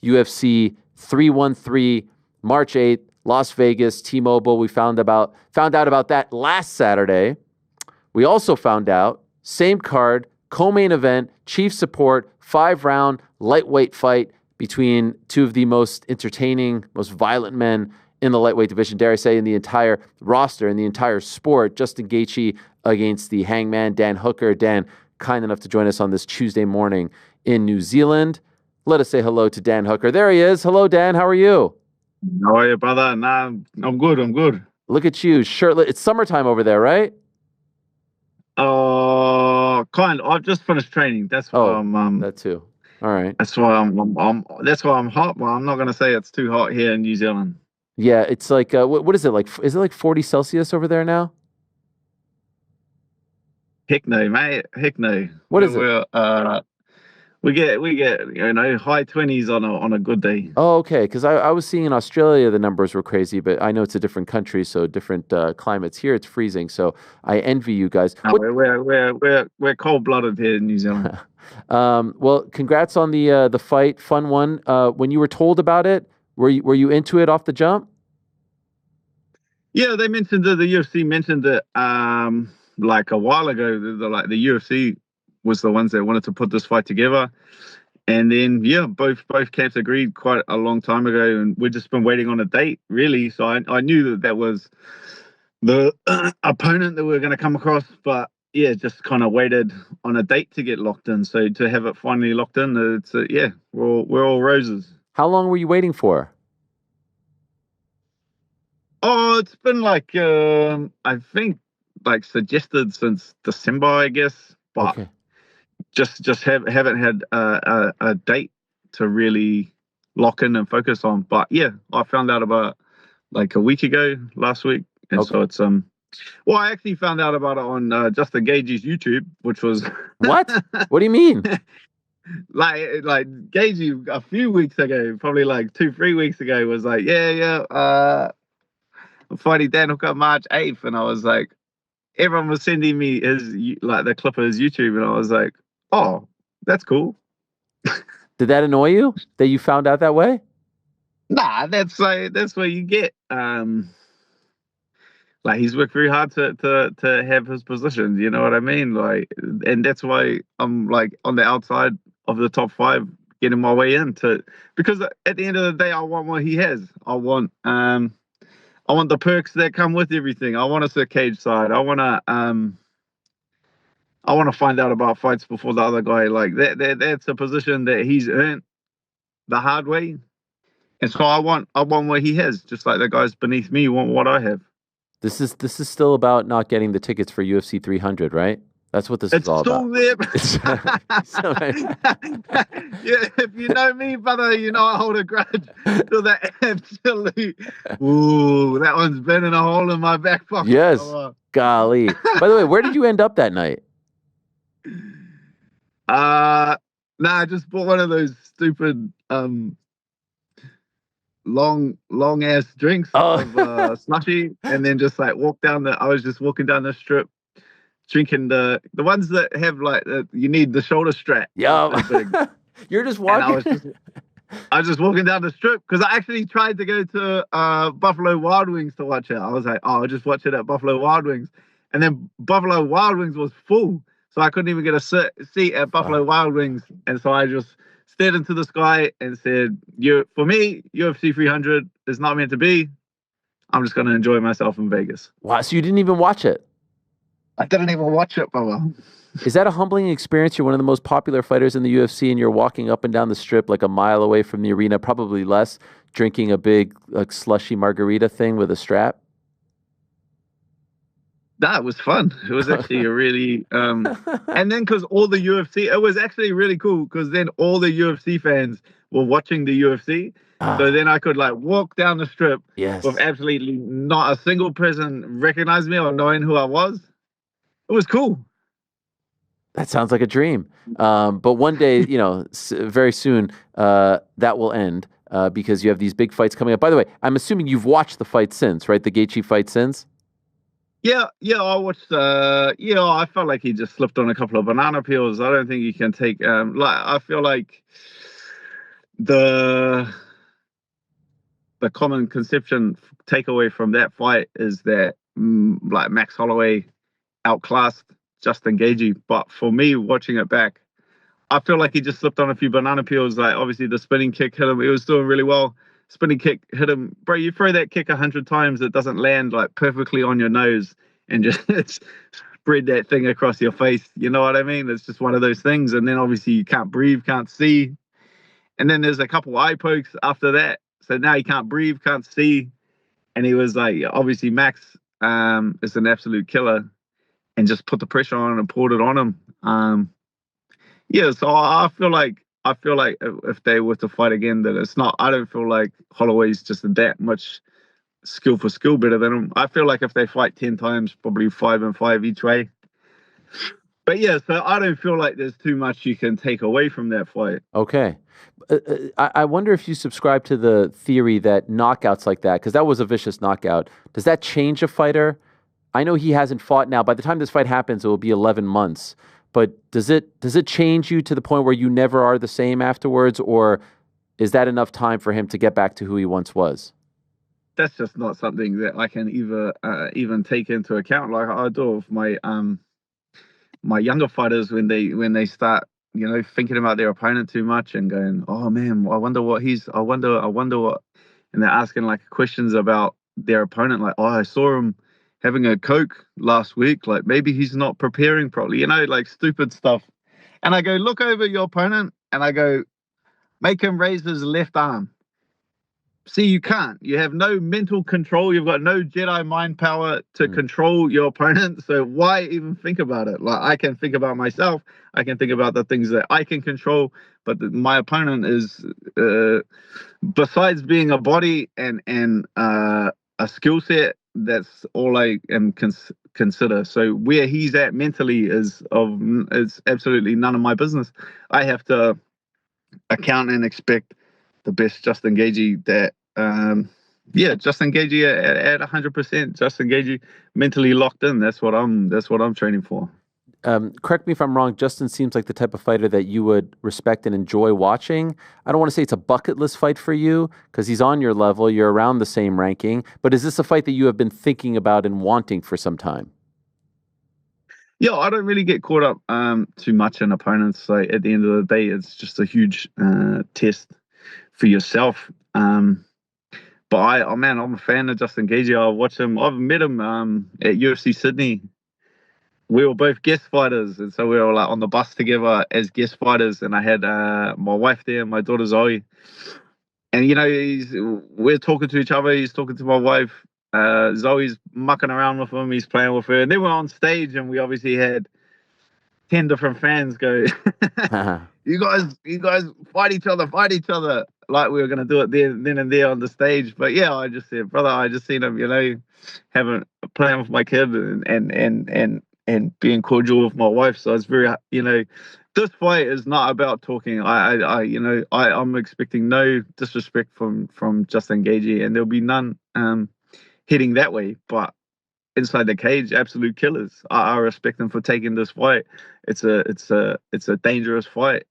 UFC 313, March 8th, Las Vegas, T-Mobile. We found out about that last Saturday. We also found out, same card, co-main event, chief support, 5-round lightweight fight between two of the most entertaining, most violent men in the lightweight division, dare I say, in the entire roster, in the entire sport. Justin Gaethje against the Hangman, Dan Hooker. Dan, kind enough to join us on this Tuesday morning in New Zealand. Let us say hello to Dan Hooker. There he is. Hello, Dan. How are you? How are you, brother? Nah, I'm good. I'm good. Look at you, shirtless. It's summertime over there, right? Kind. I've just finished training. That's why I'm. That too. All right. That's why I'm. That's why I'm hot. But I'm not gonna say it's too hot here in New Zealand. Yeah, it's like what is it like? Is it like 40 Celsius over there now? Heck no, mate. Heck no. What is it? We get high 20s on a good day. Oh, okay. Because I was seeing in Australia the numbers were crazy, but I know it's a different country, so different climates. Here it's freezing, so I envy you guys. No, we're cold-blooded here in New Zealand. Well, congrats on the fight, fun one. When you were told about it, were you into it off the jump? Yeah, they mentioned the UFC mentioned it like a while ago. The UFC was the ones that wanted to put this fight together, and then both camps agreed quite a long time ago, and we've just been waiting on a date, really. So I knew that was the opponent that we were going to come across, but yeah, just kind of waited on a date to get locked in. So to have it finally locked in, it's we're all roses. How long were you waiting for? Oh, it's been like I think like suggested since December, I guess, but. Okay. Just haven't had a date to really lock in and focus on. But yeah, I found out about like a week ago, last week, and okay. So it's well, I actually found out about it on Justin Gaethje's YouTube, which was what? What do you mean? like Gaethje a few weeks ago, probably like 2-3 weeks ago, was like, I'm fighting Dan Hooker March 8th, and I was like, everyone was sending me the clip of his YouTube, and I was like, oh, that's cool. Did that annoy you that you found out that way? Nah, that's what you get. Like he's worked very hard to have his position. You know what I mean? Like, and that's why I'm like on the outside of the top 5, getting my way into. Because at the end of the day, I want what he has. I want the perks that come with everything. I want to sit cage side. I want to find out about fights before the other guy. Like that's a position that he's earned the hard way. And so I want what he has, just like the guys beneath me want what I have. This is still about not getting the tickets for UFC 300, right? That's what this is all about. It's still there. Yeah, if you know me, brother, you know I hold a grudge to that absolute. Ooh, that one's been in a hole in my back pocket. Yes, golly. By the way, where did you end up that night? I just bought one of those stupid long ass drinks of slushy, and then just like I was just walking down the strip drinking the ones that have like you need the shoulder strap. Yeah. You're just walking. I was just walking down the strip because I actually tried to go to Buffalo Wild Wings to watch it. I was like, I'll just watch it at Buffalo Wild Wings, and then Buffalo Wild Wings was full, so I couldn't even get a seat at Buffalo Wild Wings, and so I just stared into the sky and said, for me, UFC 300 is not meant to be. I'm just going to enjoy myself in Vegas. Wow, so you didn't even watch it? I didn't even watch it, brother. Is that a humbling experience? You're one of the most popular fighters in the UFC, and you're walking up and down the strip like a mile away from the arena, probably less, drinking a big like slushy margarita thing with a strap? That was fun. It was actually a really and then because all the UFC, it was actually really cool because then all the UFC fans were watching the UFC. So then I could like walk down the strip with absolutely not a single person recognize me or knowing who I was. It was cool. That sounds like a dream. But one day, very soon, that will end because you have these big fights coming up. By the way, I'm assuming you've watched the fight since, right? The Gaethje fight since? Yeah, I watched. I felt like he just slipped on a couple of banana peels. I don't think you can take. I feel like the common conception takeaway from that fight is that like Max Holloway outclassed Justin Gaethje. But for me, watching it back, I feel like he just slipped on a few banana peels. Like obviously the spinning kick hit him. He was doing really well. Spinning kick hit him. Bro, you throw that kick 100 times, it doesn't land like perfectly on your nose and just spread that thing across your face. You know what I mean? It's just one of those things. And then obviously you can't breathe, can't see. And then there's a couple eye pokes after that. So now he can't breathe, can't see. And he was like, obviously Max is an absolute killer and just put the pressure on and poured it on him. Yeah, so I feel like if they were to fight again, that it's not. I don't feel like Holloway's just that much skill for skill better than him. I feel like if they fight 10 times, probably 5-5 each way. But yeah, so I don't feel like there's too much you can take away from that fight. Okay. I wonder if you subscribe to the theory that knockouts like that, because that was a vicious knockout, does that change a fighter? I know he hasn't fought now. By the time this fight happens, it will be 11 months. But does it change you to the point where you never are the same afterwards, or is that enough time for him to get back to who he once was? That's just not something that I can even take into account. Like I do with my younger fighters when they start, thinking about their opponent too much and going, oh man, I wonder what, and they're asking like questions about their opponent, like, oh, I saw him having a Coke last week, like maybe he's not preparing properly, like stupid stuff. And I go, look over your opponent and I go, make him raise his left arm. See, you can't. You have no mental control. You've got no Jedi mind power to control your opponent. So why even think about it? Like I can think about myself. I can think about the things that I can control. But my opponent is, besides being a body and a skill set, that's all I am consider. So where he's at mentally is absolutely none of my business. I have to account and expect the best Justin Gaethje that Justin Gaethje at 100%. Justin Gaethje mentally locked in. That's what I'm training for. Correct me if I'm wrong. Justin seems like the type of fighter that you would respect and enjoy watching. I don't want to say it's a bucket list fight for you because he's on your level. You're around the same ranking. But is this a fight that you have been thinking about and wanting for some time? Yeah, I don't really get caught up too much in opponents. So at the end of the day, it's just a huge test for yourself. But I'm a fan of Justin Gaethje. I watch him. I've met him at UFC Sydney. We were both guest fighters, and so we were like on the bus together as guest fighters. And I had my wife there, my daughter Zoe, and we're talking to each other. He's talking to my wife. Zoe's mucking around with him. He's playing with her, and then we're on stage, and we obviously had 10 different fans go, you guys fight each other, like we were going to do it then and there on the stage. But yeah, I just said, brother, I just seen him, playing with my kid and being cordial with my wife. So it's very, this fight is not about talking. I'm expecting no disrespect from Justin Gaethje, and there'll be none heading that way. But inside the cage, absolute killers. I respect them for taking this fight. It's a dangerous fight.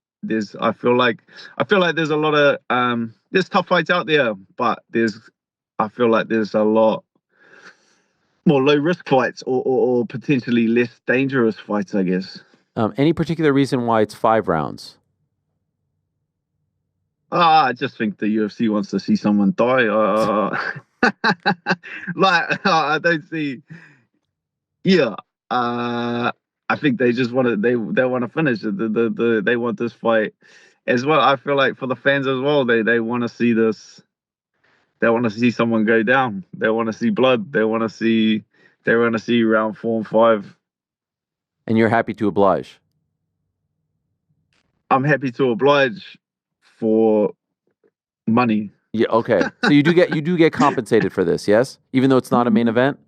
I feel like there's a lot of there's tough fights out there, but I feel like there's a lot more low risk fights or potentially less dangerous fights, I guess. Any particular reason why it's 5 rounds? I just think the UFC wants to see someone die. I don't see. Yeah, I think they just want to. They want to finish it. They want this fight as well. I feel like for the fans as well, they want to see this. They want to see someone go down. They want to see blood. They want to see round 4 and 5. And you're happy to oblige. I'm happy to oblige for money. Yeah. Okay. So you do get compensated for this, yes? Even though it's not a main event.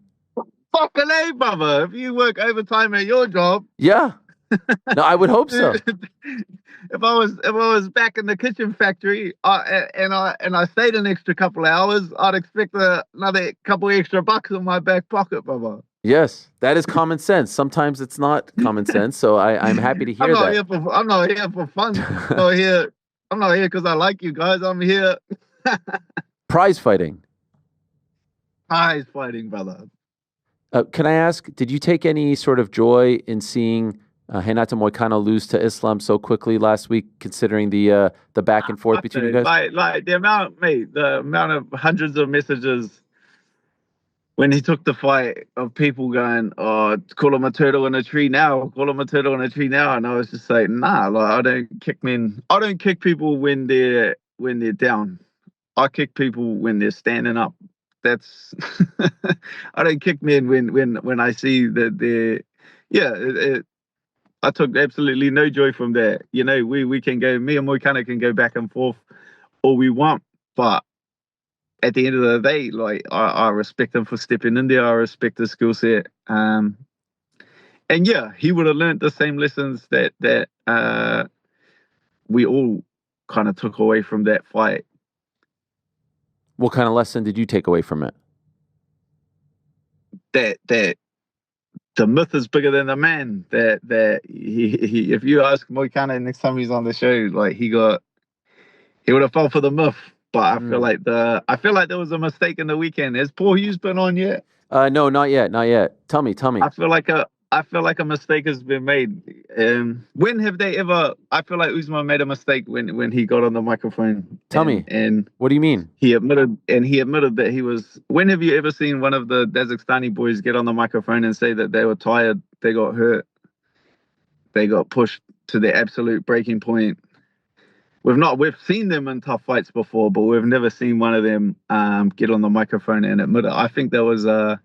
Fucking A, brother. If you work overtime at your job. Yeah. No, I would hope so. If I was back in the kitchen factory and I stayed an extra couple of hours, I'd expect another couple extra bucks in my back pocket, brother. Yes, that is common sense. Sometimes it's not common sense, so I'm happy to hear that. I'm not here for fun. I'm not here. I'm not here because I like you guys. I'm here. Prize fighting. Prize fighting, brother. Can I ask, did you take any sort of joy in seeing Renato Moicano lose to Islam so quickly last week, considering the back and forth between you guys? Like the amount, mate, the amount of hundreds of messages when he took the fight of people going, "Oh, call him a turtle in a tree now, call him a turtle in a tree now," and I was just like, "Nah, like I don't kick men. I don't kick people when they're down. I kick people when they're standing up. That's I don't kick men when I see that they're yeah. I took absolutely no joy from that. You know, we can go, me and Moicano can go back and forth all we want, but at the end of the day, like I respect him for stepping in there. I respect his skill set. And yeah, he would have learned the same lessons that we all kind of took away from that fight. What kind of lesson did you take away from it? That the myth is bigger than the man. That he if you ask Moicano next time he's on the show, like he would have fell for the myth. But I feel like there was a mistake in the weekend. Has Paul Hughes been on yet? No, not yet, not yet. Tell me. I feel like a mistake has been made. When have they ever? I feel like Usman made a mistake when he got on the microphone. Tell me. And what do you mean? He admitted that he was. When have you ever seen one of the Kazakhstani boys get on the microphone and say that they were tired, they got hurt, they got pushed to their absolute breaking point? We've seen them in tough fights before, but we've never seen one of them get on the microphone and admit it. I think that was an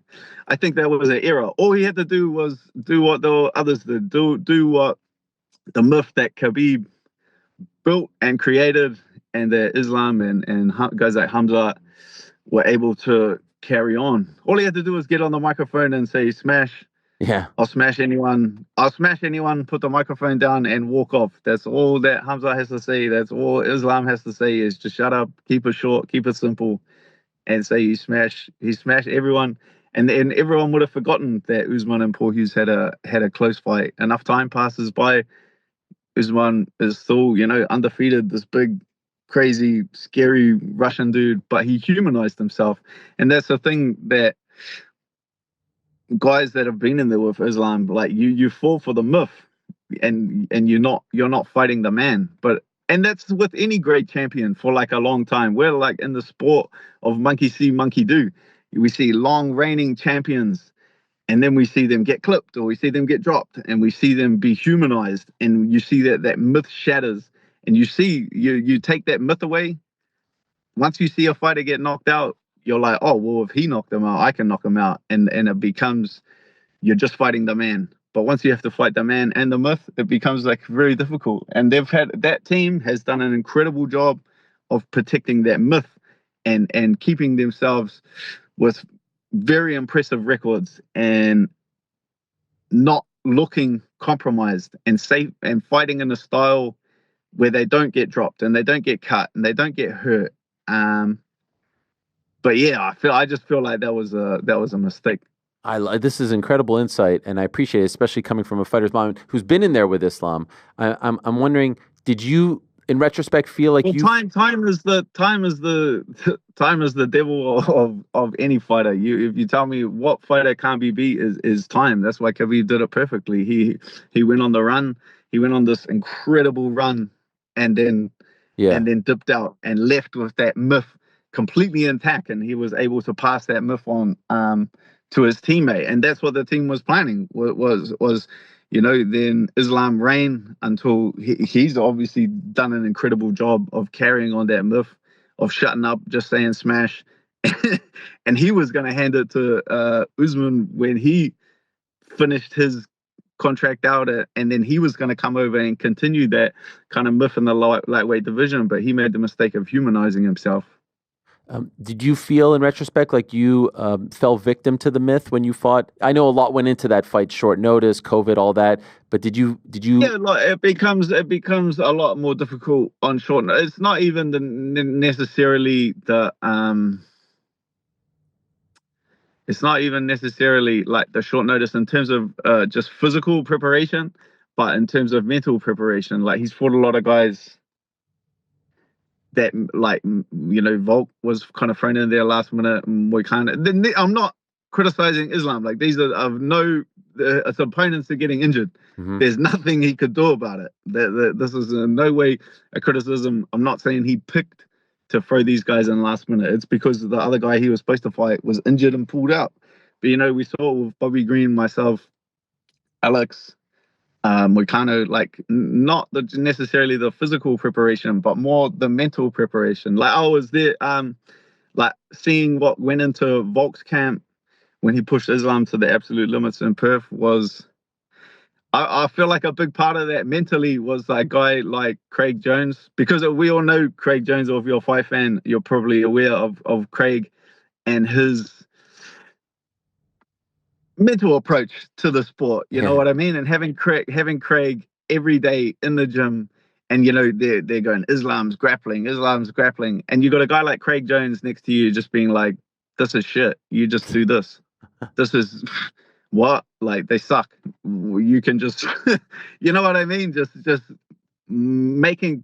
error. All he had to do was do what the others did. Do what the myth that Khabib built and created, and that Islam and guys like Hamza were able to carry on. All he had to do was get on the microphone and say, "Smash." Yeah. I'll smash anyone, put the microphone down and walk off. That's all that Hamza has to say. That's all Islam has to say is just shut up, keep it short, keep it simple, and say he smashed everyone. And then everyone would have forgotten that Usman and Paul Hughes had a close fight. Enough time passes by, Usman is still, undefeated, this big, crazy, scary Russian dude, but he humanized himself. And that's the thing that guys that have been in there with Islam, like you fall for the myth, and you're not fighting the man. And that's with any great champion for like a long time. We're like in the sport of monkey see, monkey do. We see long reigning champions, and then we see them get clipped or we see them get dropped, and we see them be humanized, and you see that myth shatters, and you see you take that myth away. Once you see a fighter get knocked out, you're like, oh, well, if he knocked him out, I can knock him out. And it becomes, you're just fighting the man. But once you have to fight the man and the myth, it becomes like very difficult. And that team has done an incredible job of protecting that myth and keeping themselves with very impressive records and not looking compromised and safe and fighting in a style where they don't get dropped and they don't get cut and they don't get hurt. But yeah, I just feel like that was a mistake. This is incredible insight, and I appreciate it, especially coming from a fighter's mind who's been in there with Islam. I'm wondering, did you, in retrospect, feel like time is the devil of any fighter. If you tell me what fighter can't be beat is time. That's why Khabib did it perfectly. He went on the run. He went on this incredible run, and then dipped out and left with that myth completely intact, and he was able to pass that myth on to his teammate, and that's what the team was planning. Was then Islam reign until he's obviously done an incredible job of carrying on that myth of shutting up, just saying smash, and he was going to hand it to Usman when he finished his contract out, and then he was going to come over and continue that kind of myth in the lightweight division, but he made the mistake of humanizing himself. Did you feel, in retrospect, like you fell victim to the myth when you fought? I know a lot went into that fight, short notice, COVID, all that. But did you? Yeah, like it becomes a lot more difficult on short notice. It's not even necessarily it's not even necessarily like the short notice in terms of just physical preparation, but in terms of mental preparation. Like he's fought a lot of guys that Volk was kind of thrown in there last minute. And Moicano. I'm not criticizing Islam. Like, these are of no, its opponents are getting injured. Mm-hmm. There's nothing he could do about it. This is in no way a criticism. I'm not saying he picked to throw these guys in last minute. It's because the other guy he was supposed to fight was injured and pulled out. But we saw with Bobby Green, myself, Alex, Moicano, like, not necessarily the physical preparation, but more the mental preparation. Like, I was there, like, seeing what went into Volk's camp when he pushed Islam to the absolute limits in Perth was, I feel like a big part of that mentally was a guy like Craig Jones, because we all know Craig Jones, or if you're a fight fan, you're probably aware of Craig and his mental approach to the sport. You know what I mean? And having Craig every day in the gym, and they're going, Islam's grappling, and you got a guy like Craig Jones next to you just being like, this is shit. You just do this. This is what? Like, they suck. You can just you know what I mean? Just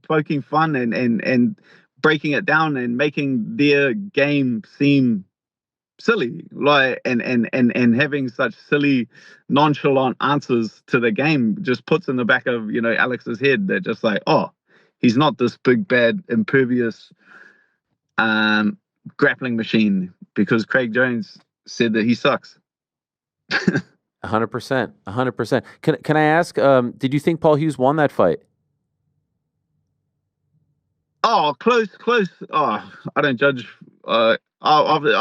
poking fun and breaking it down and making their game seem silly, like, and having such silly, nonchalant answers to the game just puts in the back of Alex's head that just like, oh, he's not this big bad impervious grappling machine, because Craig Jones said that he sucks. 100%. 100%. Can I ask, did you think Paul Hughes won that fight? Oh, close. Oh, I don't judge. I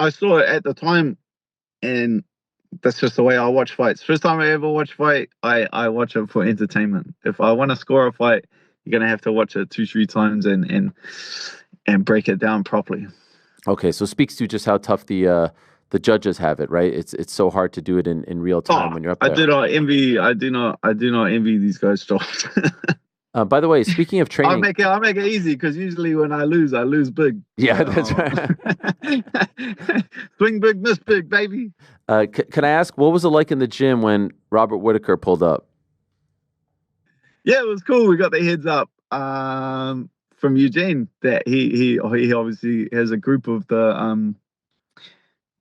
saw it at the time, and that's just the way I watch fights. First time I ever watch fight, I watch it for entertainment. If I want to score a fight, you're gonna have to watch it 2-3 times and break it down properly. Okay, so it speaks to just how tough the judges have it, right? It's so hard to do it in real time when you're up there. I do not envy these guys' jobs. By the way, speaking of training, I'll make it easy, because usually when I lose big. Yeah, that's right. Swing big, miss big, baby. Can I ask, what was it like in the gym when Robert Whittaker pulled up? Yeah, it was cool. We got the heads up from Eugene that he obviously has a group of the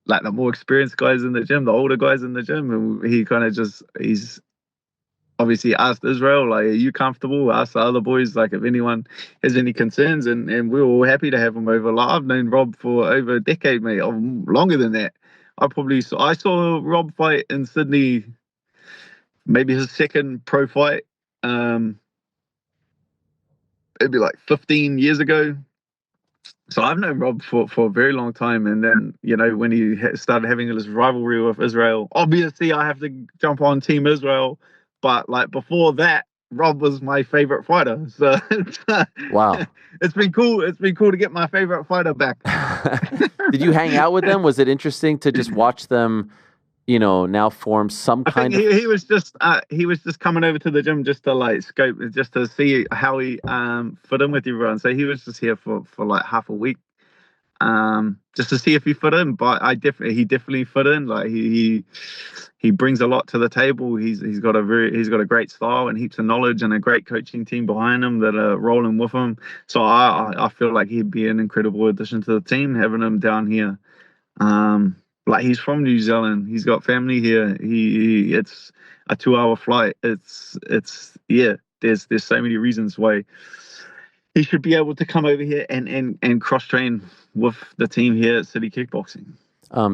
like the more experienced guys in the gym, the older guys in the gym, and he kind of he's obviously asked Israel, like, are you comfortable? Asked the other boys, like, if anyone has any concerns, and we were all happy to have him over. Like, I've known Rob for over a decade, mate, or longer than that. I saw Rob fight in Sydney, maybe his second pro fight. It'd be like 15 years ago. So I've known Rob for a very long time. And then, when he started having this rivalry with Israel, obviously I have to jump on Team Israel. But like before that, Rob was my favorite fighter. So Wow, it's been cool. It's been cool to get my favorite fighter back. Did you hang out with them? Was it interesting to just watch them, now form some kind of? He was just coming over to the gym just to like scope, just to see how he fit in with everyone. So he was just here for like half a week, just to see if he fit in. But he definitely fit in. Like he brings a lot to the table. He's got a great style and heaps of knowledge and a great coaching team behind him that are rolling with him. So I feel like he'd be an incredible addition to the team, having him down here. Like, he's from New Zealand. He's got family here. It's a 2-hour flight. There's so many reasons why he should be able to come over here and cross train with the team here at City Kickboxing.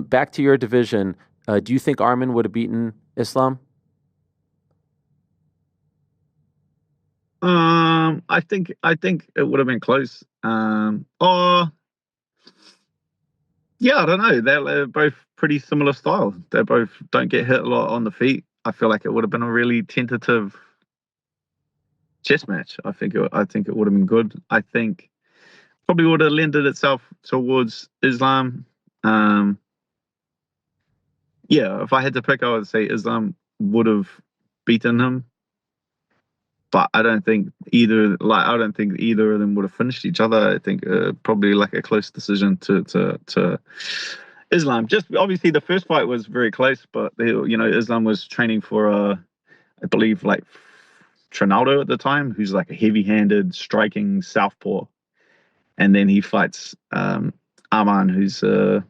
Back to your division, do you think Arman would have beaten Islam? I think it would have been close. Yeah, I don't know. They're both pretty similar style. They both don't get hit a lot on the feet. I feel like it would have been a really tentative chess match. I think it would have been good. I think probably would have lended itself towards Islam. If I had to pick, I would say Islam would have beaten him. But I don't think either of them would have finished each other. I think probably like a close decision to Islam. Just obviously the first fight was very close, but Islam was training for I believe like Trinaldo at the time, who's like a heavy-handed striking southpaw. and then he fights Arman, who's a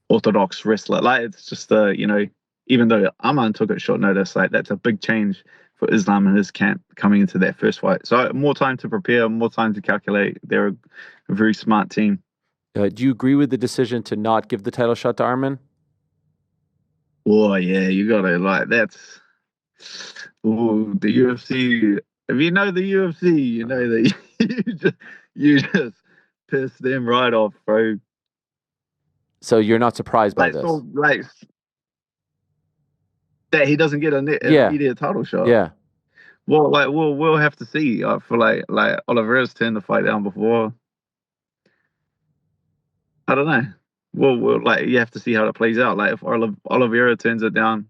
orthodox wrestler. Like, it's just even though Arman took it short notice, like that's a big change for Islam and his camp coming into that first fight. So more time to prepare, more time to calculate. They're a very smart team. Do you agree with the decision to not give the title shot to Arman? Oh yeah, you gotta that's the UFC. If you know the UFC, you know that you just piss them right off, bro. So you're not surprised by this? So, that he doesn't get an immediate title shot. Yeah. Well, we'll have to see. I feel like Oliveira's turned the fight down before. I don't know. We'll you have to see how it plays out. Like if Oliveira turns it down,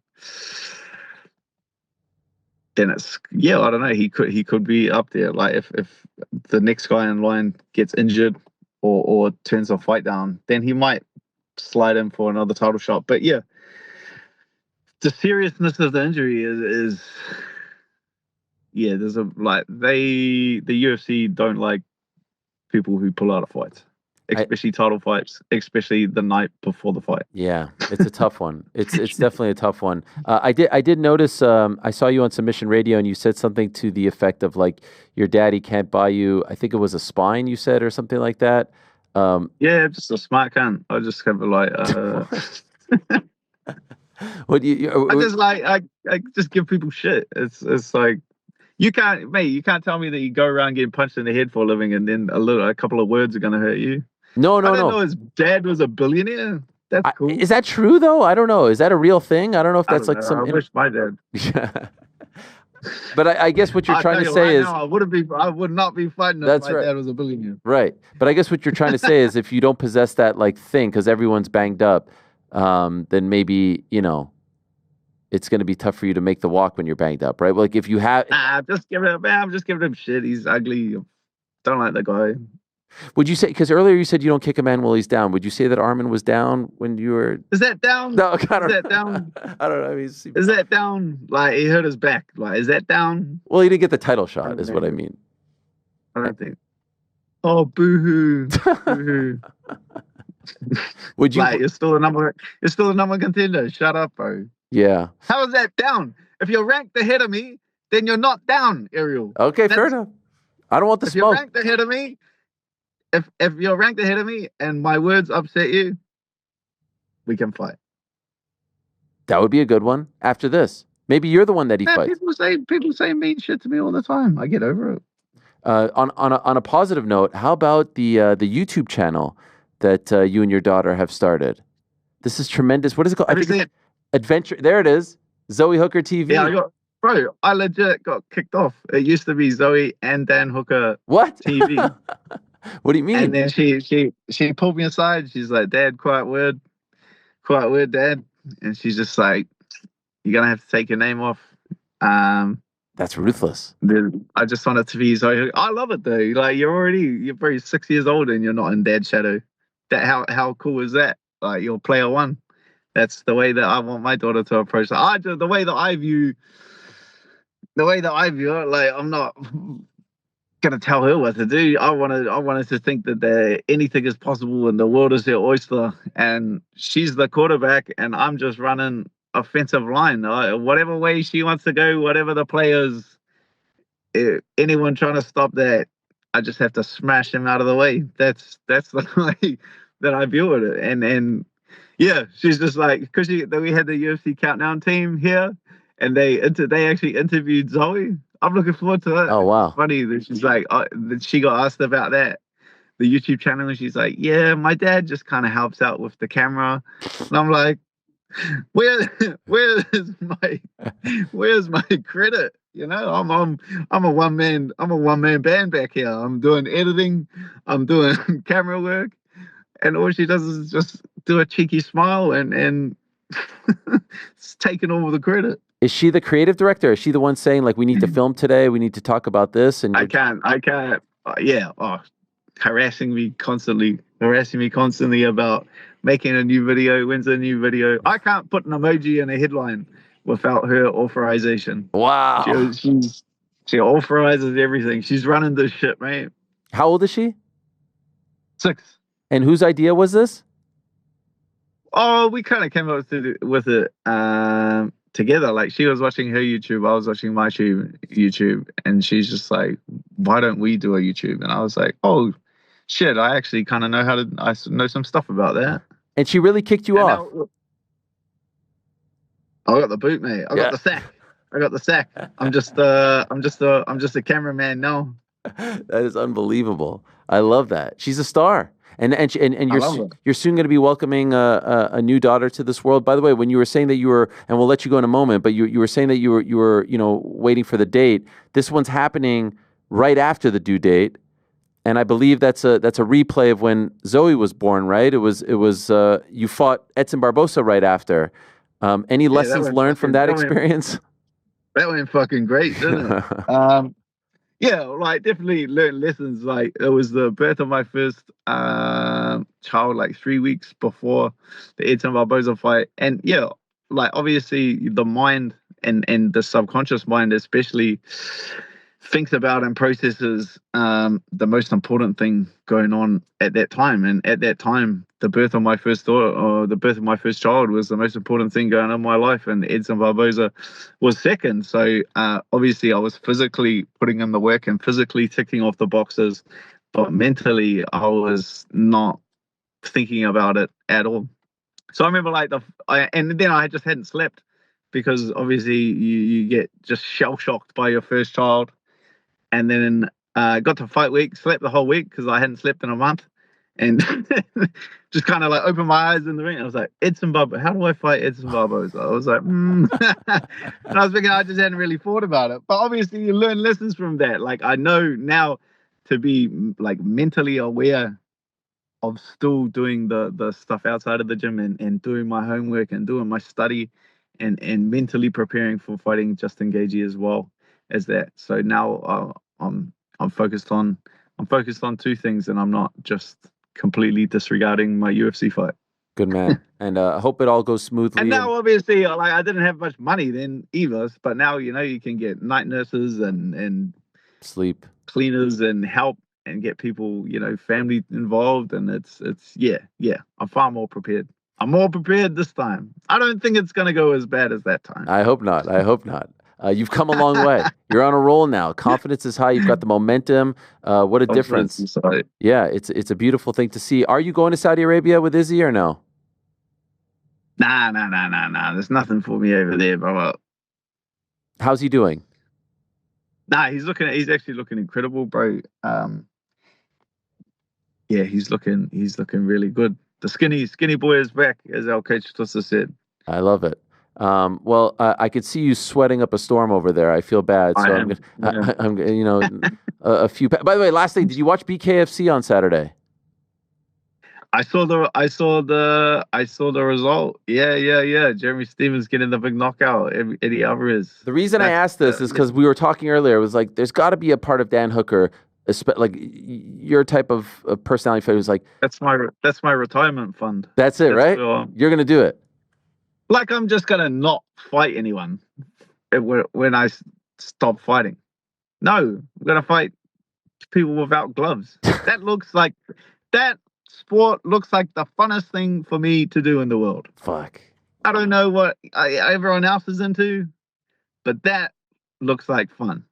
then it's I don't know. He could be up there. Like if the next guy in line gets injured or turns the fight down, then he might slide in for another title shot. But yeah, the seriousness of the injury is there's the UFC don't like people who pull out of fights. Especially title fights, especially the night before the fight. Yeah, it's a tough one. It's definitely a tough one. I did notice. I saw you on Submission Radio, and you said something to the effect of like your daddy can't buy you. I think it was a spine. You said or something like that. Yeah, just a smart cunt. I just have What I just give people shit. It's like you can't tell me that you go around getting punched in the head for a living, and then a couple of words are gonna hurt you. No. I didn't know his dad was a billionaire. That's cool. Is that true though? I don't know. Is that a real thing? I don't know if that's like some. I wish my dad. Yeah. But I guess what you're trying to say is I would not be fighting if my dad was a billionaire. Right. But I guess what you're trying to say is if you don't possess that like thing because everyone's banged up, then maybe it's going to be tough for you to make the walk when you're banged up, right? Like if you have, I'm just giving him shit. He's ugly. Don't like the guy. Would you say, because earlier you said you don't kick a man while he's down. Would you say that Arman was down when you were? Is that down? No, I don't. Is that down? I don't know. I mean, is that down? Like he hurt his back. Like is that down? Well, he didn't get the title shot, is what I mean. I don't think. Oh, boo-hoo. Boo-hoo. Would you? Like you're still the number one contender. Shut up, bro. Yeah. How is that down? If you're ranked ahead of me, then you're not down, Ariel. Okay, fair enough. I don't want the if smoke. You're ranked ahead of me, if you're ranked ahead of me and my words upset you, we can fight. That would be a good one. After this, maybe you're the one that he fights. People say mean shit to me all the time. I get over it. On a positive note, how about the YouTube channel that you and your daughter have started? This is tremendous. What is it called? I think Adventure. There it is. Zoe Hooker TV. Yeah, I legit got kicked off. It used to be Zoe and Dan Hooker. What? TV. What do you mean? And then she pulled me aside. She's like, "Dad, quiet word, Dad." And she's just like, "You're gonna have to take your name off." That's ruthless. I just wanted to be Zoe. I love it though. Like you're probably 6 years old and you're not in Dad's shadow. How cool is that? Like you're player one. That's the way that I want my daughter to approach it. The way that I view it, like I'm not gonna tell her what to do. I wanted to think that anything is possible and the world is their oyster. And she's the quarterback, and I'm just running offensive line. Whatever way she wants to go, whatever the players, anyone trying to stop that, I just have to smash them out of the way. That's the way that I view it. And yeah, she's just like, because we had the UFC Countdown team here, and they actually interviewed Zoe. I'm looking forward to that. Oh, wow. It's funny that she's like, that she got asked about that, the YouTube channel, and she's like, yeah, my dad just kind of helps out with the camera. And I'm like, where's my credit? You know, I'm a one man band back here. I'm doing editing, I'm doing camera work, and all she does is just do a cheeky smile and it's taking all the credit. Is she the creative director? Is she the one saying like, we need to film today, we need to talk about this? And I can't. Harassing me constantly about making a new video. When's a new video? I can't put an emoji in a headline without her authorization. Wow. She authorizes everything. She's running this shit, mate. How old is she? 6. And whose idea was this? Oh, we kind of came up with it together. Like, she was watching her YouTube, I was watching my YouTube, and she's just like, "Why don't we do a YouTube?" And I was like, "Oh, shit! I actually kind of I know some stuff about that." And she really kicked you off. I got the boot, mate. I got the sack. I got the sack. I'm just a cameraman now. That is unbelievable. I love that. She's a star. And you're soon going to be welcoming a new daughter to this world. By the way, when you were saying that you were, and we'll let you go in a moment, but you were saying that you were waiting for the date. This one's happening right after the due date, and I believe that's a replay of when Zoe was born. Right? It was you fought Edson Barbosa right after. Any lessons learned from that experience? That went fucking great, didn't it? Yeah, like, definitely learned lessons. Like, it was the birth of my first child, like 3 weeks before the Edson Barbosa fight. And yeah, like, obviously the mind and the subconscious mind especially thinks about and processes the most important thing going on at that time. And at that time, the birth of my first daughter, or the birth of my first child, was the most important thing going on in my life, and Edson Barbosa was second. So obviously I was physically putting in the work and physically ticking off the boxes, but mentally I was not thinking about it at all. So I remember, like, and then I just hadn't slept, because obviously you get just shell shocked by your first child. And then got to fight week, slept the whole week because I hadn't slept in a month, and just kind of like opened my eyes in the ring. I was like, Edson Barbosa, how do I fight Edson Barbosa? I was like, and I was thinking, I just hadn't really thought about it. But obviously you learn lessons from that. Like, I know now to be, like, mentally aware of still doing the stuff outside of the gym, and doing my homework and doing my study, and mentally preparing for fighting Justin Gaethje as well as that. So now I'm focused on two things, and I'm not just completely disregarding my UFC fight. Good man. And I hope it all goes smoothly. And now, obviously, like, I didn't have much money then either, but now, you can get night nurses and sleep cleaners and help, and get people, family involved, and it's I'm far more prepared. I'm more prepared this time. I don't think it's going to go as bad as that time. I hope not. You've come a long way. You're on a roll now. Confidence is high. You've got the momentum. What a difference. Yeah, it's a beautiful thing to see. Are you going to Saudi Arabia with Izzy or no? Nah. There's nothing for me over there, bro. How's he doing? Nah, he's actually looking incredible, bro. Yeah, he's looking really good. The skinny boy is back, as our coach Tussa said. I love it. Well, I could see you sweating up a storm over there. I feel bad. So I'm a few. By the way, last thing, did you watch BKFC on Saturday? I saw the result. Yeah. Jeremy Stevens getting the big knockout. Eddie Alvarez. The reason I asked this is because we were talking earlier. It was like, there's got to be a part of Dan Hooker, like your type of personality who's like, that's my retirement fund. That's it, right? You're gonna do it. Like, I'm just gonna not fight anyone when I stop fighting. No, I'm gonna fight people without gloves. That sport looks like the funnest thing for me to do in the world. Fuck. I don't know what everyone else is into, but that looks like fun.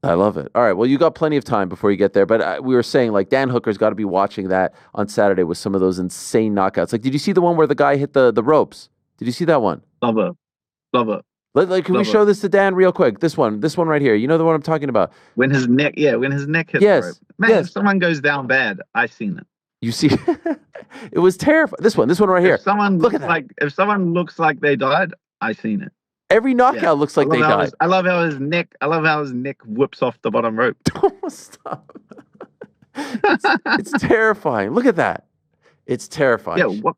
I love it. All right. Well, you got plenty of time before you get there. But we were saying, like, Dan Hooker's got to be watching that on Saturday with some of those insane knockouts. Like, did you see the one where the guy hit the ropes? Did you see that one? Love it. Can we show this to Dan real quick? This one right here. You know the one I'm talking about? When his neck hit the rope. Man, if someone goes down bad, I've seen it. You see, it was terrifying. This one right here. If someone looks like they died, I've seen it. Every knockout looks like they died. I love how his neck whips off the bottom rope. Don't stop. It's terrifying. Look at that. It's terrifying. Yeah,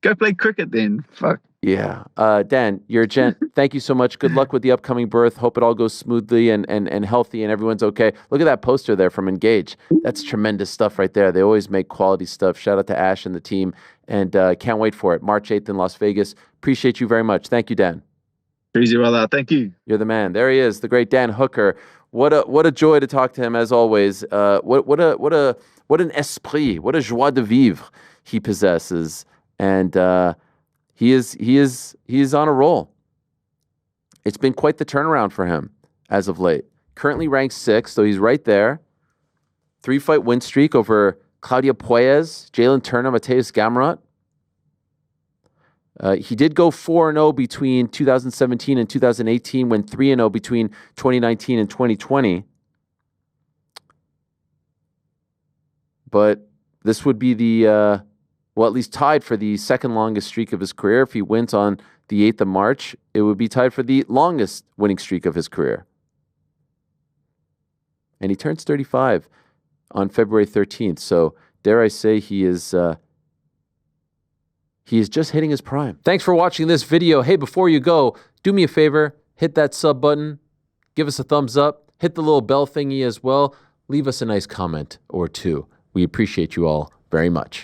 go play cricket then. Fuck. Yeah. Dan, you're a gent. Thank you so much. Good luck with the upcoming birth. Hope it all goes smoothly and healthy and everyone's okay. Look at that poster there from Engage. That's tremendous stuff right there. They always make quality stuff. Shout out to Ash and the team. And can't wait for it. March 8th in Las Vegas. Appreciate you very much. Thank you, Dan. Easy, brother. Thank you. You're the man. There he is, the great Dan Hooker. What a joy to talk to him as always. What an esprit, what a joie de vivre he possesses, and he is on a roll. It's been quite the turnaround for him as of late. Currently ranked 6th, so he's right there. 3-fight win streak over Claudio Puelles, Jalen Turner, Mateus Gamrot. He did go 4-0 between 2017 and 2018, went 3-0 between 2019 and 2020. But this would be the, at least tied for the second longest streak of his career. If he wins on the 8th of March, it would be tied for the longest winning streak of his career. And he turns 35 on February 13th. So dare I say he is just hitting his prime. Thanks for watching this video. Hey, before you go, do me a favor, hit that sub button, give us a thumbs up, hit the little bell thingy as well. Leave us a nice comment or two. We appreciate you all very much.